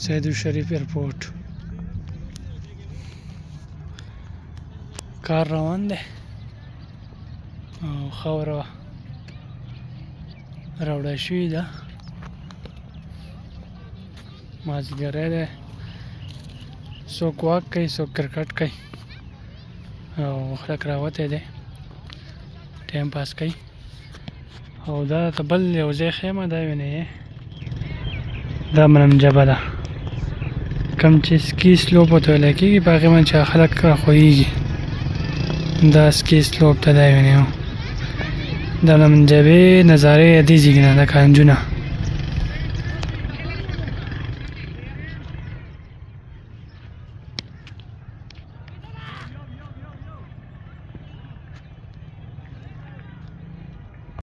سیدالشریف ایرپورټ کار روان دی او خاوره راوړه شوې ده مازدیګری دی څوک واک کوي څوک کرکټ کوي او خلک راوتی دی ټایم پاس کوي او دا ته بل یو ځای ښیم دا وینئ دا منم جبه ده کوم چې سکي سلوپ ورته ویلی کېږي په هغې باندې چې خلک راخویږي دا سکي سلوپ ته دا وینئ دا منم جبې نظارې دې ځای کې نه دا کانجونه